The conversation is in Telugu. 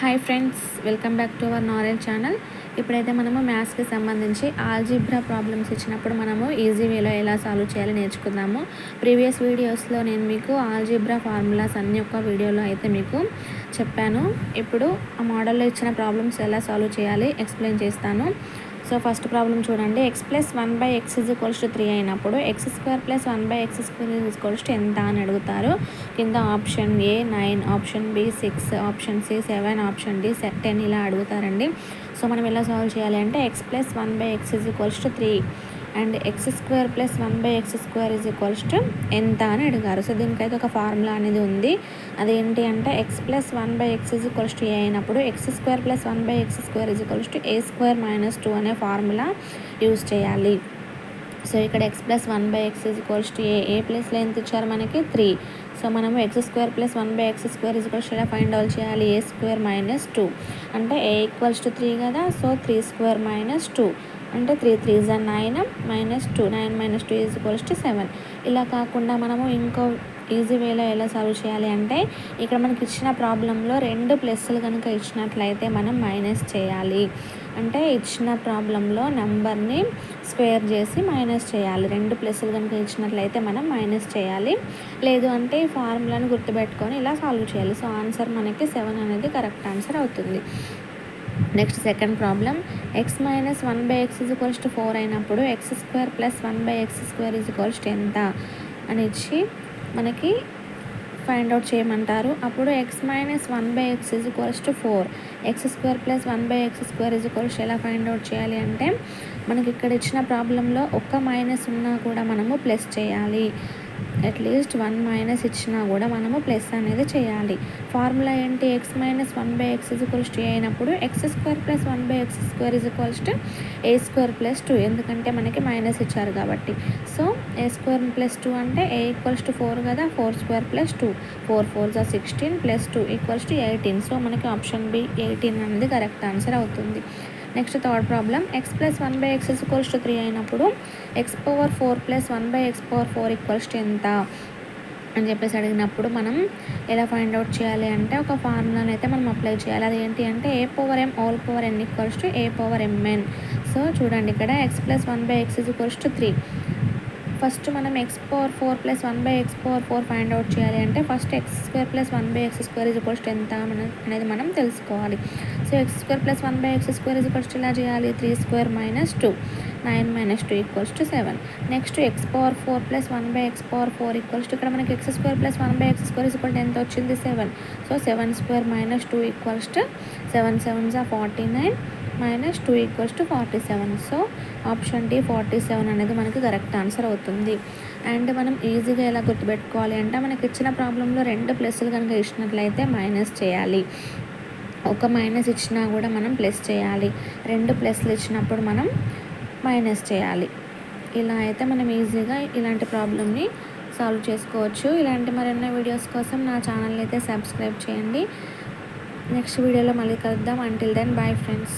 Hi friends, welcome back to our knowledge channel. ఇప్పుడైతే మనము మ్యాథ్స్కి సంబంధించి ఆల్జీబ్రా ప్రాబ్లమ్స్ ఇచ్చినప్పుడు మనము ఈజీ వేలో ఎలా సాల్వ్ చేయాలో నేర్చుకుందాము. ప్రీవియస్ వీడియోస్లో నేను మీకు ఆల్జీబ్రా ఫార్ములాస్ అన్ని ఒక వీడియోలో అయితే మీకు చెప్పాను. ఇప్పుడు ఆ మోడల్లో ఇచ్చిన ప్రాబ్లమ్స్ ఎలా సాల్వ్ చేయాలి ఎక్స్ప్లెయిన్ చేస్తాను. సో ఫస్ట్ ప్రాబ్లం చూడండి. x + 1/x = 3 అయినప్పుడు x² + 1/x² ఎంత అని అడుగుతారు. కింద option A 9, option B 6, option C 7, option D 10 ఇలా అడుగుతారండి. సో మనం ఎలా సాల్వ్ చేయాలి అంటే x + 1/x = 3 and x² + 1/x² ఎంత అని అడిగారు. సో దీనికైతే ఒక ఫార్ములా అనేది ఉంది. అదేంటి అంటే x + 1/x = a అయినప్పుడు x² + 1/x² a² - 2 అనే ఫార్ములా యూజ్ చేయాలి. సో ఇక్కడ x + 1/x = a ప్లేస్లో ఎంత ఇచ్చారు మనకి 3. సో మనము x² + 1/x² ఎలా ఫైండ్ అవుట్ చేయాలి, a² - 2 అంటే a = 3 కదా. సో 3² - 2 అంటే 3 3 9 -2 9 - 2 = 7. ఇలా కాకుండా మనము ఇంకో ఈజీ వేలో ఎలా సాల్వ్ చేయాలి అంటే ఇక్కడ మనకి ఇచ్చిన ప్రాబ్లంలో 2 ప్లస్లు కనుక ఇచ్చినట్లయితే మనం మైనస్ చేయాలి. అంటే ఇచ్చిన ప్రాబ్లంలో నెంబర్ని స్క్వేర్ చేసి మైనస్ చేయాలి. 2 ప్లస్లు కనుక ఇచ్చినట్లయితే మనం మైనస్ చేయాలి. లేదు అంటే ఈ ఫార్ములాను గుర్తుపెట్టుకొని ఇలా సాల్వ్ చేయాలి. సో ఆన్సర్ మనకి 7 అనేది కరెక్ట్ ఆన్సర్ అవుతుంది. Next second problem. x - 1/x = 4 అయినప్పుడు x² + 1/x² ఎంత అని ఇచ్చి మనకి ఫైండ్ అవుట్ చేయమంటారు. అప్పుడు x - 1/x = 4, x² + 1/x² ఎలా ఫైండ్ అవుట్ చేయాలి అంటే మనకి ఇక్కడ ఇచ్చిన ప్రాబ్లంలో ఒక్క మైనస్ ఉన్నా కూడా మనము ప్లస్ చేయాలి. అట్లీస్ట్ 1 మైనస్ ఇచ్చినా కూడా మనము ప్లస్ అనేది చేయాలి. ఫార్ములా ఏంటి, x - 1/x = a అయినప్పుడు x² + 1/x² a² + 2 ఎందుకంటే మనకి మైనస్ ఇచ్చారు కాబట్టి. సో a² + 2 అంటే a = 4 కదా. 4² + 2 4 4 16 + 2 = 18. సో మనకి ఆప్షన్ బి 18 అనేది కరెక్ట్ ఆన్సర్ అవుతుంది. Next third problem. x + 1/x = 3 అయినప్పుడు x⁴ + 1/x⁴ ఎంత అని చెప్పేసి అడిగినప్పుడు మనం ఎలా ఫైండ్ అవుట్ చేయాలి అంటే ఒక ఫార్ములాని అయితే మనం అప్లై చేయాలి. అది ఏంటి అంటే a⁴m = a⁴mn. సో చూడండి ఇక్కడ x + 1/x = 3. ఫస్ట్ మనం x⁴ + 1/x⁴ ఫైండ్ అవుట్ చేయాలి అంటే ఫస్ట్ x² + 1/x² ఎంత అనేది మనం తెలుసుకోవాలి. సో x² + 1/x² ఎలా చేయాలి, 3² - 2 9 - 2 = 7. నెక్స్ట్ x⁴ + 1/x⁴ ఇక్కడ మనకి x² + 1/x² ఎంత వచ్చింది 7. సో 7² - 2 = 7 7 49 - 2 = 47. సో ఆప్షన్ డి 47 అనేది మనకి కరెక్ట్ ఆన్సర్ అవుతుంది. అండ్ మనం ఈజీగా ఎలా గుర్తుపెట్టుకోవాలి అంటే మనకి ఇచ్చిన ప్రాబ్లంలో 2 ప్లస్లు కనుక ఇచ్చినట్లయితే మైనస్ చేయాలి. ఒక మైనస్ ఇచ్చినా కూడా మనం ప్లస్ చేయాలి. 2 ప్లస్లు ఇచ్చినప్పుడు మనం మైనస్ చేయాలి. ఇలా అయితే మనం ఈజీగా ఇలాంటి ప్రాబ్లమ్ని సాల్వ్ చేసుకోవచ్చు. ఇలాంటి మరెన్నో వీడియోస్ కోసం నా ఛానల్ని అయితే సబ్స్క్రైబ్ చేయండి. నెక్స్ట్ వీడియోలో మళ్ళీ కలుద్దాం. Until then bye friends.